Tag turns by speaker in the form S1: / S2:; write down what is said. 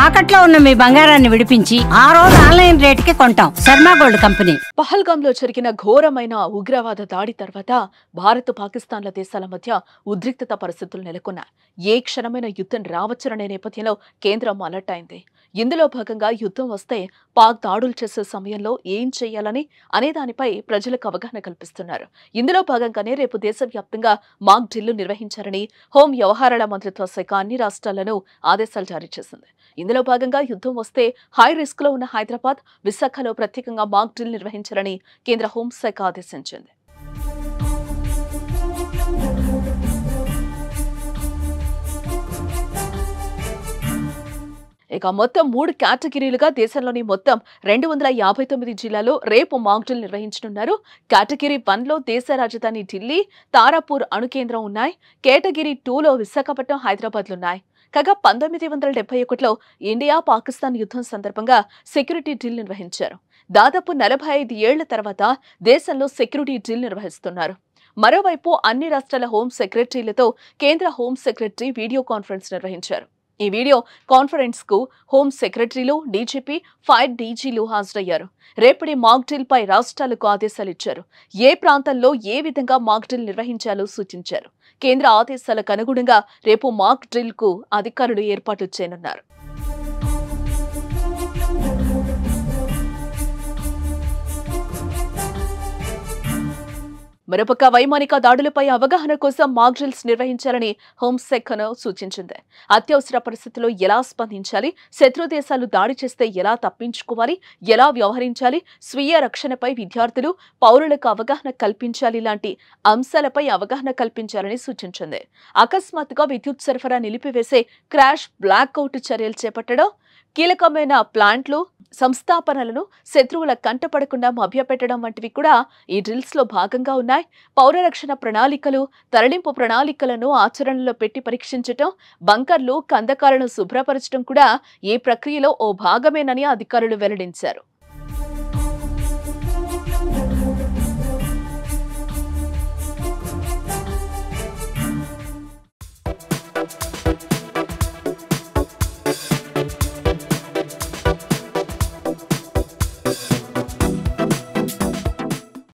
S1: తాకట్లో ఉన్న మీ బంగారాన్ని విడిపించి ఆ రోజు ఆన్లైన్ రేటుకి కొంటాం. Sharma gold company.
S2: పహల్గాంలో జరిగిన ఘోరమైన ఉగ్రవాద దాడి తర్వాత భారత్ పాకిస్తాన్ల దేశాల మధ్య ఉద్రిక్తత పరిస్థితులు నెలకొన్నాయి. ఏ క్షణమైన యుద్ధం రావచ్చుననే నేపథ్యంలో కేంద్రం అలర్ట్ అయింది. ఇందులో భాగంగా యుద్ధం వస్తే పాక్ దాడులు చేసే సమయంలో ఏం చేయాలని అనే దానిపై ప్రజలకు అవగాహన కల్పిస్తున్నారు. ఇందులో భాగంగానే రేపు దేశవ్యాప్తంగా మాక్ డ్రిల్లు నిర్వహించారని హోం వ్యవహారాల మంత్రిత్వ శాఖ అన్ని రాష్ట్రాలను ఆదేశాలు జారీ చేసింది. ఇందులో భాగంగా యుద్ధం వస్తే హై రిస్క్ లో ఉన్న హైదరాబాద్, విశాఖలో ప్రత్యేకంగా మాక్ డ్రిల్ నిర్వహించాలని కేంద్ర హోంశాఖ ఆదేశించింది. ఇక మొత్తం 3 కేటగిరీలుగా దేశంలోని మొత్తం 259 జిల్లాల్లో రేపు మాక్ డ్రిల్ నిర్వహించనున్నారు. కేటగిరీ 1లో దేశ రాజధాని ఢిల్లీ, తారాపూర్ అణు కేంద్రం ఉన్నాయి. కేటగిరీ 2లో విశాఖపట్నం, హైదరాబాద్లున్నాయి. కాగా 1971లో ఇండియా పాకిస్తాన్ యుద్ధం సందర్భంగా సెక్యూరిటీ డ్రిల్ నిర్వహించారు. దాదాపు 45 ఏళ్ల తర్వాత దేశంలో సెక్యూరిటీ డ్రిల్ నిర్వహిస్తున్నారు. మరోవైపు అన్ని రాష్ట్రాల హోం సెక్రటరీలతో కేంద్ర హోం సెక్రటరీ వీడియో కాన్ఫరెన్స్ నిర్వహించారు. ఈ వీడియో కాన్ఫరెన్స్ కు హోం సెక్రటరీలు, డీజీపీ, ఫైర్ డీజీలు హాజరయ్యారు. రేపటి మాక్ డ్రిల్ పై రాష్ట్రాలకు ఆదేశాలిచ్చారు. ఏ ప్రాంతంలో ఏ విధంగా మాక్ డ్రిల్ నిర్వహించాలో సూచించారు. కేంద్ర ఆదేశాలకు అనుగుణంగా రేపు మాక్ డ్రిల్ కు అధికారులు ఏర్పాట్లు చేయనున్నారు. మరోపక్క వైమానిక దాడులపై అవగాహన కోసం మాక్ డ్రిల్స్ నిర్వహించాలని హోంశాఖను సూచించింది. అత్యవసర పరిస్థితుల్లో ఎలా స్పందించాలి, శత్రు దేశాలు దాడి చేస్తే ఎలా తప్పించుకోవాలి, ఎలా వ్యవహరించాలి, స్వీయ రక్షణపై విద్యార్థులు, పౌరులకు అవగాహన కల్పించాలి లాంటి అంశాలపై అవగాహన కల్పించాలని సూచించింది. అకస్మాత్తుగా విద్యుత్ సరఫరా నిలిపివేసే క్రాష్, బ్లాక్అవుట్ చర్యలు చేపట్టడం, కీలకమైన ప్లాంట్లు, సంస్థాపనలను శత్రువుల కంటపడకుండా మభ్యపెట్టడం వంటివి కూడా ఈ డ్రిల్స్ లో భాగంగా ఉన్నాయి. పౌర రక్షణ ప్రణాళికలు, తరలింపు ప్రణాళికలను ఆచరణలో పెట్టి పరీక్షించటం, బంకర్లు, కందకాలను శుభ్రపరచడం కూడా ఈ ప్రక్రియలో ఓ భాగమేనని అధికారులు వెల్లడించారు.